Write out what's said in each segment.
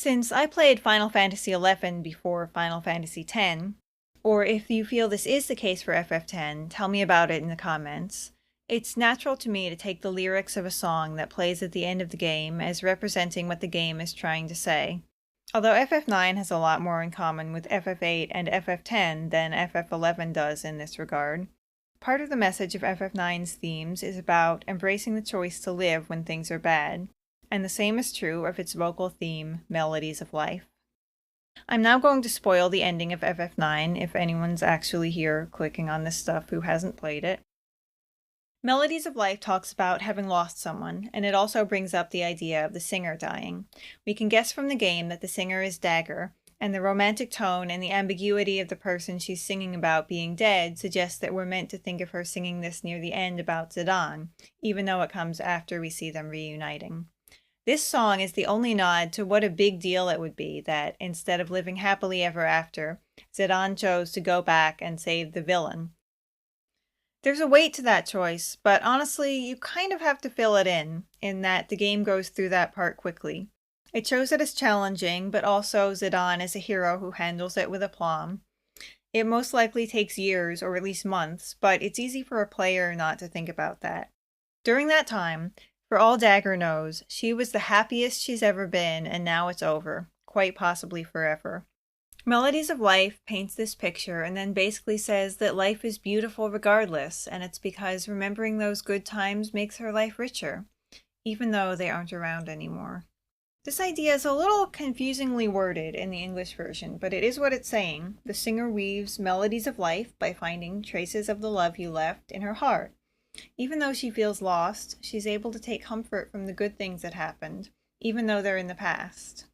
Since I played Final Fantasy XI before Final Fantasy X, or if you feel this is the case for FF10, tell me about it in the comments. It's natural to me to take the lyrics of a song that plays at the end of the game as representing what the game is trying to say. Although FF9 has a lot more in common with FF8 and FF10 than FF11 does in this regard, part of the message of FF9's themes is about embracing the choice to live when things are bad, and the same is true of its vocal theme, Melodies of Life. I'm now going to spoil the ending of FF9 if anyone's actually here clicking on this stuff who hasn't played it. Melodies of Life talks about having lost someone, and it also brings up the idea of the singer dying. We can guess from the game that the singer is Dagger, and the romantic tone and the ambiguity of the person she's singing about being dead suggests that we're meant to think of her singing this near the end about Zidane, even though it comes after we see them reuniting. This song is the only nod to what a big deal it would be that, instead of living happily ever after, Zidane chose to go back and save the villain. There's a weight to that choice, but honestly, you kind of have to fill it in that the game goes through that part quickly. It shows it as challenging, but also Zidane is a hero who handles it with aplomb. It most likely takes years, or at least months, but it's easy for a player not to think about that. During that time, for all Dagger knows, she was the happiest she's ever been, and now it's over, quite possibly forever. Melodies of Life paints this picture and then basically says that life is beautiful regardless, and it's because remembering those good times makes her life richer, even though they aren't around anymore. This idea is a little confusingly worded in the English version, but it is what it's saying. The singer weaves melodies of life by finding traces of the love you left in her heart. Even though she feels lost, she's able to take comfort from the good things that happened, even though they're in the past.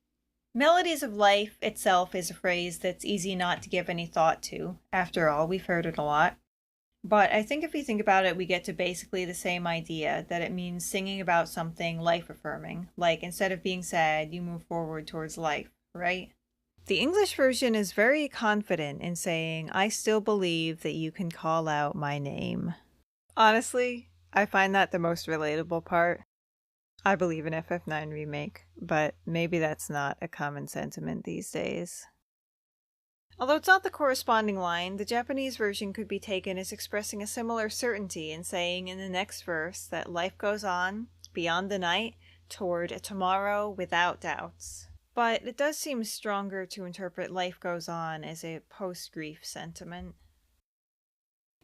Melodies of Life itself is a phrase that's easy not to give any thought to. After all, we've heard it a lot. But I think if we think about it, we get to basically the same idea, that it means singing about something life-affirming. Like, instead of being sad, you move forward towards life, right? The English version is very confident in saying, "I still believe that you can call out my name." Honestly, I find that the most relatable part. I believe in FF9 Remake, but maybe that's not a common sentiment these days. Although it's not the corresponding line, the Japanese version could be taken as expressing a similar certainty in saying in the next verse that life goes on, beyond the night, toward a tomorrow without doubts. But it does seem stronger to interpret life goes on as a post-grief sentiment.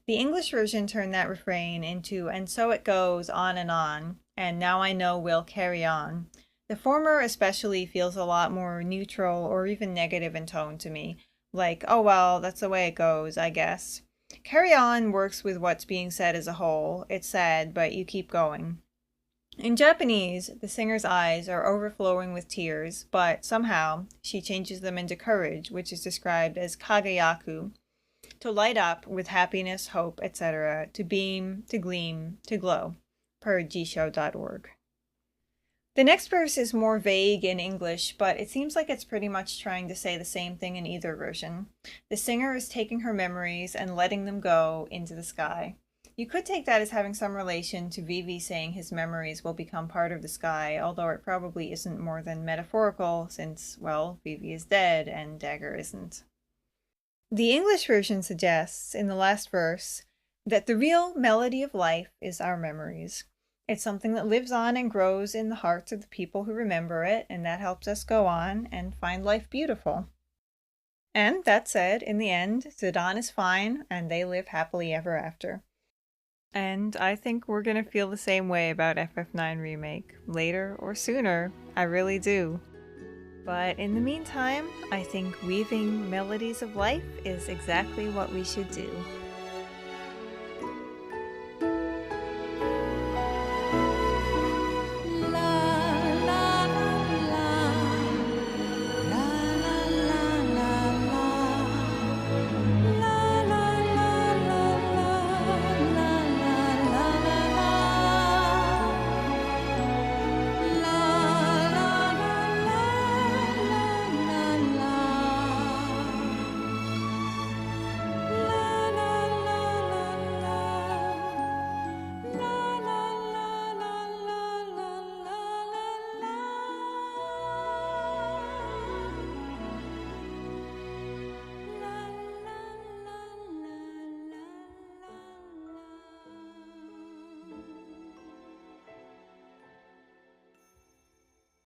The English version turned that refrain into "and so it goes on, and now I know we'll carry on." The former especially feels a lot more neutral or even negative in tone to me, like, oh well, that's the way it goes, I guess. Carry on works with what's being said as a whole. It's sad, but you keep going. In Japanese, the singer's eyes are overflowing with tears, but somehow she changes them into courage, which is described as kagayaku, to light up with happiness, hope, etc., to beam, to gleam, to glow, per gshow.org. The next verse is more vague in English, but it seems like it's pretty much trying to say the same thing in either version. The singer is taking her memories and letting them go into the sky. You could take that as having some relation to Vivi saying his memories will become part of the sky, although it probably isn't more than metaphorical since, well, Vivi is dead and Dagger isn't. The English version suggests, in the last verse, that the real melody of life is our memories. It's something that lives on and grows in the hearts of the people who remember it, and that helps us go on and find life beautiful. And that said, in the end, Zidane is fine, and they live happily ever after. And I think we're gonna feel the same way about FF9 Remake, later or sooner, I really do. But in the meantime, I think weaving melodies of life is exactly what we should do.